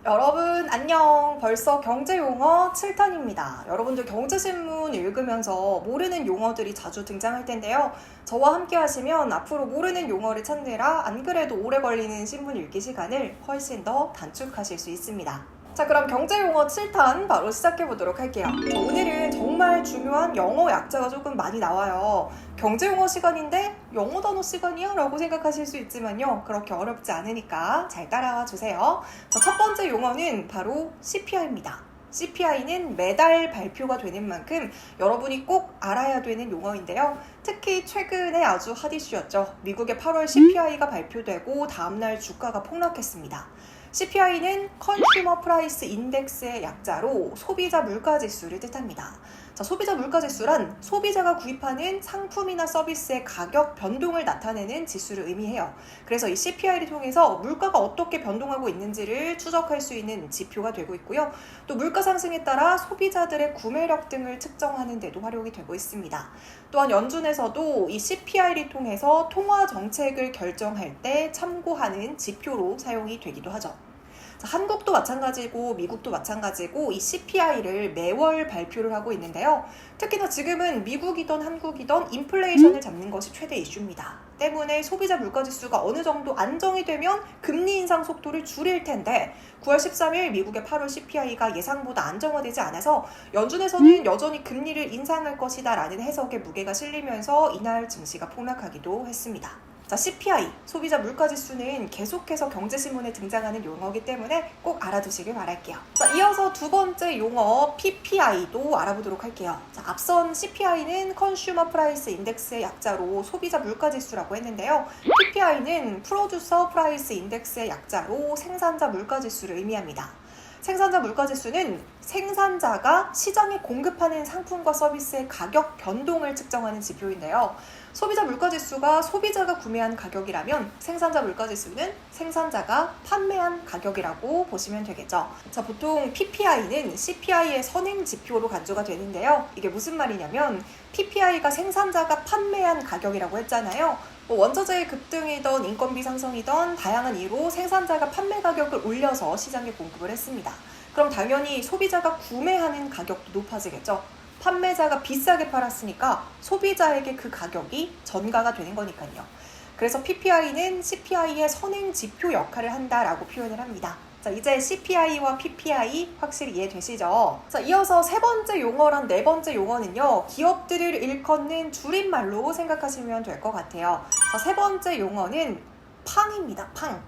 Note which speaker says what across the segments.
Speaker 1: 여러분 안녕. 벌써 경제용어 7탄입니다. 여러분들 경제신문 읽으면서 모르는 용어들이 자주 등장할 텐데요. 저와 함께 하시면 앞으로 모르는 용어를 찾느라 안 그래도 오래 걸리는 신문 읽기 시간을 훨씬 더 단축하실 수 있습니다. 자, 그럼 경제용어 7탄 바로 시작해보도록 할게요. 오늘은 정말 중요한 영어 약자가 조금 많이 나와요. 경제용어 시간인데 영어 단어 시간이야? 라고 생각하실 수 있지만요. 그렇게 어렵지 않으니까 잘 따라와 주세요. 자, 첫 번째 용어는 바로 CPI입니다. CPI는 매달 발표가 되는 만큼 여러분이 꼭 알아야 되는 용어인데요. 특히 최근에 아주 핫 이슈였죠. 미국의 8월 CPI가 발표되고 다음날 주가가 폭락했습니다. CPI는 컨슈머 프라이스 인덱스의 약자로 소비자 물가지수를 뜻합니다. 자, 소비자 물가지수란 소비자가 구입하는 상품이나 서비스의 가격 변동을 나타내는 지수를 의미해요. 그래서 이 CPI를 통해서 물가가 어떻게 변동하고 있는지를 추적할 수 있는 지표가 되고 있고요. 또 물가 상승에 따라 소비자들의 구매력 등을 측정하는 데도 활용이 되고 있습니다. 또한 연준에서도 이 CPI를 통해서 통화 정책을 결정할 때 참고하는 지표로 사용이 되기도 하죠. 한국도 마찬가지고 미국도 마찬가지고 이 CPI를 매월 발표를 하고 있는데요. 특히나 지금은 미국이든 한국이든 인플레이션을 잡는 것이 최대 이슈입니다. 때문에 소비자 물가지수가 어느 정도 안정이 되면 금리 인상 속도를 줄일 텐데 9월 13일 미국의 8월 CPI가 예상보다 안정화되지 않아서 연준에서는 여전히 금리를 인상할 것이다 라는 해석에 무게가 실리면서 이날 증시가 폭락하기도 했습니다. 자, CPI, 소비자 물가지수는 계속해서 경제신문에 등장하는 용어이기 때문에 꼭 알아두시길 바랄게요. 자, 이어서 두 번째 용어 PPI도 알아보도록 할게요. 자, 앞선 CPI는 컨슈머 프라이스 인덱스의 약자로 소비자 물가지수라고 했는데요. PPI는 프로듀서 프라이스 인덱스의 약자로 생산자 물가지수를 의미합니다. 생산자 물가지수는 생산자가 시장에 공급하는 상품과 서비스의 가격 변동을 측정하는 지표인데요. 소비자 물가지수가 소비자가 구매한 가격이라면 생산자 물가지수는 생산자가 판매한 가격이라고 보시면 되겠죠. 자, 보통 PPI는 CPI의 선행 지표로 간주가 되는데요. 이게 무슨 말이냐면 PPI가 생산자가 판매한 가격이라고 했잖아요. 원자재 급등이던 인건비 상승이던 다양한 이유로 생산자가 판매 가격을 올려서 시장에 공급을 했습니다. 그럼 당연히 소비자가 구매하는 가격도 높아지겠죠. 판매자가 비싸게 팔았으니까 소비자에게 그 가격이 전가가 되는 거니까요. 그래서 PPI는 CPI의 선행 지표 역할을 한다라고 표현을 합니다. 자, 이제 CPI와 PPI 확실히 이해되시죠? 자, 이어서 세 번째 용어랑 네 번째 용어는요, 기업들을 일컫는 줄임말로 생각하시면 될 것 같아요. 자, 세 번째 용어는 팡입니다. 팡.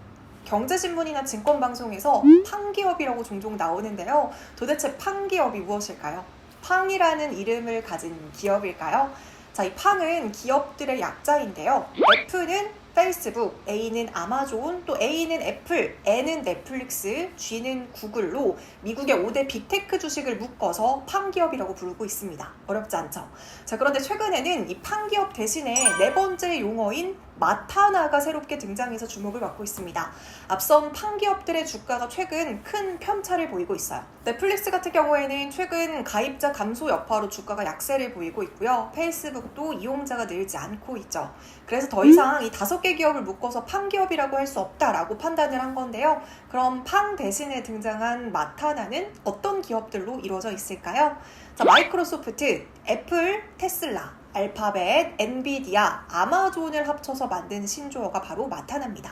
Speaker 1: 경제신문이나 증권방송에서 팡기업이라고 종종 나오는데요. 도대체 팡기업이 무엇일까요? 팡이라는 이름을 가진 기업일까요? 자, 이 팡은 기업들의 약자인데요. F는 페이스북, A는 아마존, 또 A는 애플, N은 넷플릭스, G는 구글로 미국의 5대 빅테크 주식을 묶어서 팡기업이라고 부르고 있습니다. 어렵지 않죠? 자, 그런데 최근에는 이 팡기업 대신에 네 번째 용어인 마타나가 새롭게 등장해서 주목을 받고 있습니다. 앞선 팡기업들의 주가가 최근 큰 편차를 보이고 있어요. 넷플릭스 같은 경우에는 최근 가입자 감소 여파로 주가가 약세를 보이고 있고요. 페이스북도 이용자가 늘지 않고 있죠. 그래서 더 이상 이 5개 기업을 묶어서 팡기업이라고 할 수 없다라고 판단을 한 건데요. 그럼 팡 대신에 등장한 마타나는 어떤 기업들로 이루어져 있을까요? 자, 마이크로소프트, 애플, 테슬라, 알파벳, 엔비디아, 아마존을 합쳐서 만든 신조어가 바로 마타나입니다.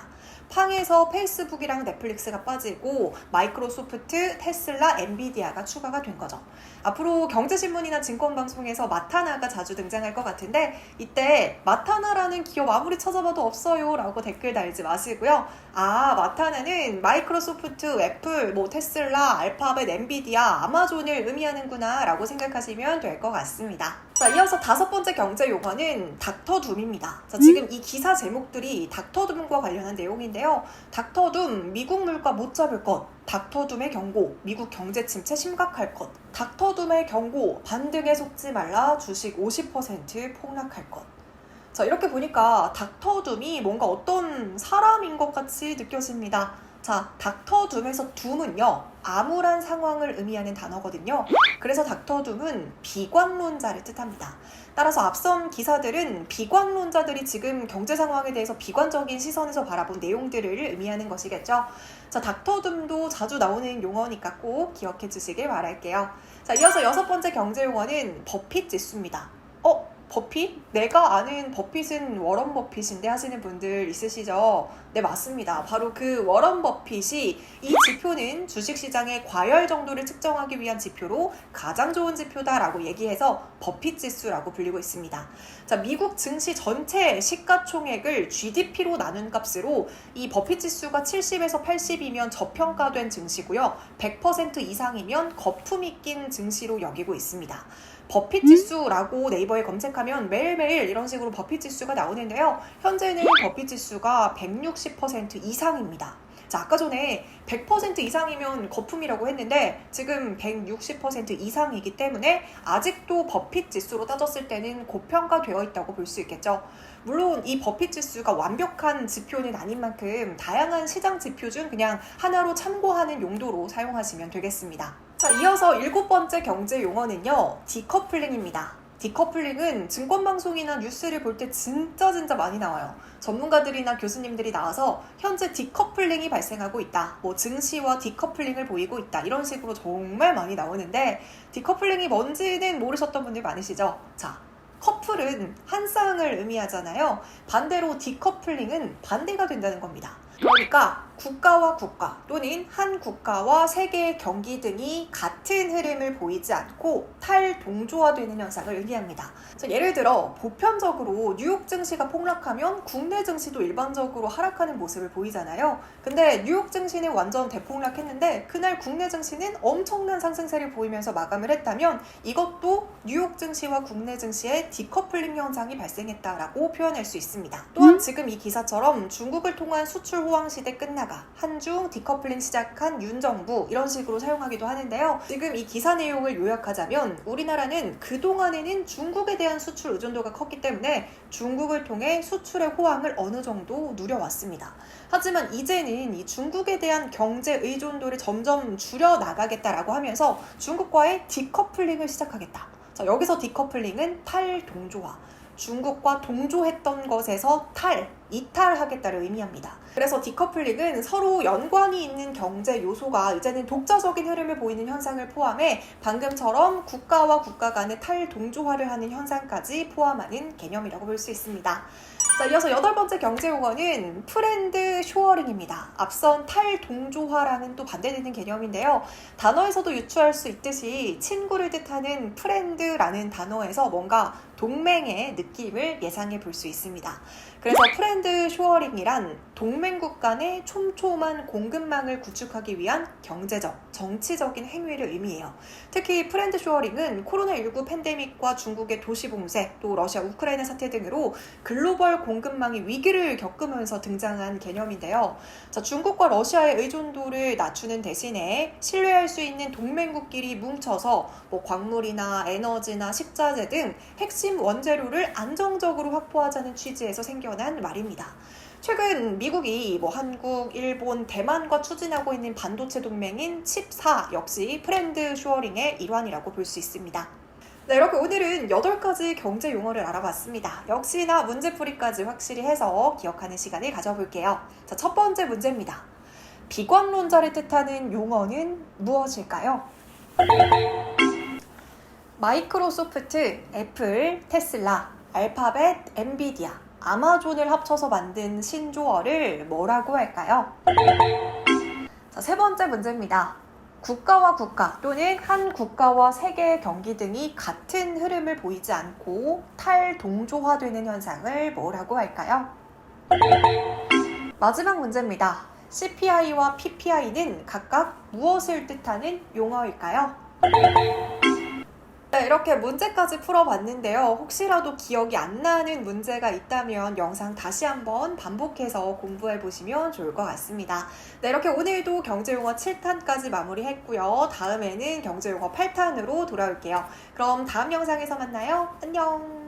Speaker 1: 팡에서 페이스북이랑 넷플릭스가 빠지고 마이크로소프트, 테슬라, 엔비디아가 추가가 된 거죠. 앞으로 경제신문이나 증권방송에서 마타나가 자주 등장할 것 같은데 이때 마타나라는 기업 아무리 찾아봐도 없어요 라고 댓글 달지 마시고요. 아, 마타나는 마이크로소프트, 애플, 테슬라, 알파벳, 엔비디아, 아마존을 의미하는구나 라고 생각하시면 될 것 같습니다. 자, 이어서 다섯 번째 경제 용어는 닥터둠입니다. 자, 지금 이 기사 제목들이 닥터둠과 관련한 내용인데요. 닥터둠, 미국 물가 못 잡을 것, 닥터둠의 경고, 미국 경제 침체 심각할 것, 닥터둠의 경고, 반등에 속지 말라, 주식 50% 폭락할 것. 자, 이렇게 보니까 닥터둠이 뭔가 어떤 사람인 것 같이 느껴집니다. 자, 닥터둠에서 둠은요, 암울한 상황을 의미하는 단어거든요. 그래서 닥터둠은 비관론자를 뜻합니다. 따라서 앞선 기사들은 비관론자들이 지금 경제 상황에 대해서 비관적인 시선에서 바라본 내용들을 의미하는 것이겠죠. 자, 닥터둠도 자주 나오는 용어니까 꼭 기억해 주시길 바랄게요. 자, 이어서 6번째 경제 용어는 버핏 지수입니다. 버핏? 내가 아는 버핏은 워런 버핏인데 하시는 분들 있으시죠? 네, 맞습니다. 바로 그 워런 버핏이 이 지표는 주식시장의 과열 정도를 측정하기 위한 지표로 가장 좋은 지표다라고 얘기해서 버핏 지수라고 불리고 있습니다. 자, 미국 증시 전체 시가총액을 GDP로 나눈 값으로 이 버핏 지수가 70에서 80이면 저평가된 증시고요. 100% 이상이면 거품이 낀 증시로 여기고 있습니다. 버핏 지수라고 네이버에 검색하면 매일매일 이런 식으로 버핏 지수가 나오는데요. 현재는 버핏 지수가 160% 이상입니다. 자, 아까 전에 100% 이상이면 거품이라고 했는데 지금 160% 이상이기 때문에 아직도 버핏 지수로 따졌을 때는 고평가되어 있다고 볼 수 있겠죠. 물론 이 버핏 지수가 완벽한 지표는 아닌 만큼 다양한 시장 지표 중 그냥 하나로 참고하는 용도로 사용하시면 되겠습니다. 자, 이어서 7번째 경제 용어는요, 디커플링입니다. 디커플링은 증권방송이나 뉴스를 볼 때 진짜 많이 나와요. 전문가들이나 교수님들이 나와서 현재 디커플링이 발생하고 있다, 뭐 증시와 디커플링을 보이고 있다, 이런 식으로 정말 많이 나오는데 디커플링이 뭔지는 모르셨던 분들 많으시죠? 자, 커플은 한 쌍을 의미하잖아요. 반대로 디커플링은 반대가 된다는 겁니다. 그러니까 국가와 국가 또는 한 국가와 세계의 경기 등이 같은 흐름을 보이지 않고 탈동조화되는 현상을 의미합니다. 예를 들어 보편적으로 뉴욕 증시가 폭락하면 국내 증시도 일반적으로 하락하는 모습을 보이잖아요. 근데 뉴욕 증시는 완전 대폭락했는데 그날 국내 증시는 엄청난 상승세를 보이면서 마감을 했다면 이것도 뉴욕 증시와 국내 증시의 디커플링 현상이 발생했다라고 표현할 수 있습니다. 또한 지금 이 기사처럼 중국을 통한 수출 호황 시대 끝나가 한중 디커플링 시작한 윤 정부, 이런 식으로 사용하기도 하는데요. 지금 이 기사 내용을 요약하자면 우리나라는 그동안에는 중국에 대한 수출 의존도가 컸기 때문에 중국을 통해 수출의 호황을 어느 정도 누려왔습니다. 하지만 이제는 이 중국에 대한 경제 의존도를 점점 줄여나가겠다라고 하면서 중국과의 디커플링을 시작하겠다. 자, 여기서 디커플링은 탈동조화, 중국과 동조했던 것에서 이탈하겠다를 의미합니다. 그래서 디커플링은 서로 연관이 있는 경제 요소가 이제는 독자적인 흐름을 보이는 현상을 포함해 방금처럼 국가와 국가 간의 탈동조화를 하는 현상까지 포함하는 개념이라고 볼 수 있습니다. 자, 이어서 8번째 경제 용어는 프렌드 쇼어링입니다. 앞선 탈동조화랑은 또 반대되는 개념인데요. 단어에서도 유추할 수 있듯이 친구를 뜻하는 프렌드라는 단어에서 뭔가 동맹의 느낌을 예상해 볼 수 있습니다. 그래서 프렌드 쇼어링이란 동맹국 간의 촘촘한 공급망을 구축하기 위한 경제적, 정치적인 행위를 의미해요. 특히 프렌드 쇼어링은 코로나19 팬데믹과 중국의 도시 봉쇄, 또 러시아 우크라이나 사태 등으로 글로벌 공급망이 위기를 겪으면서 등장한 개념인데요. 자, 중국과 러시아의 의존도를 낮추는 대신에 신뢰할 수 있는 동맹국끼리 뭉쳐서 뭐 광물이나 에너지나 식자재 등 핵심 원재료를 안정적으로 확보하자는 취지에서 생겨난 말입니다. 최근 미국이 한국, 일본, 대만과 추진하고 있는 반도체 동맹인 칩4 역시 프렌드 쇼어링의 일환이라고 볼 수 있습니다. 네, 이렇게 오늘은 8가지 경제 용어를 알아봤습니다. 역시나 문제풀이까지 확실히 해서 기억하는 시간을 가져볼게요. 자, 첫 번째 문제입니다. 비관론자를 뜻하는 용어는 무엇일까요? 마이크로소프트, 애플, 테슬라, 알파벳, 엔비디아, 아마존을 합쳐서 만든 신조어를 뭐라고 할까요? 자, 세 번째 문제입니다. 국가와 국가 또는 한 국가와 세계의 경기 등이 같은 흐름을 보이지 않고 탈동조화되는 현상을 뭐라고 할까요? 마지막 문제입니다. CPI와 PPI는 각각 무엇을 뜻하는 용어일까요? 네, 이렇게 문제까지 풀어봤는데요. 혹시라도 기억이 안 나는 문제가 있다면 영상 다시 한번 반복해서 공부해보시면 좋을 것 같습니다. 네, 이렇게 오늘도 경제용어 7탄까지 마무리했고요. 다음에는 경제용어 8탄으로 돌아올게요. 그럼 다음 영상에서 만나요. 안녕!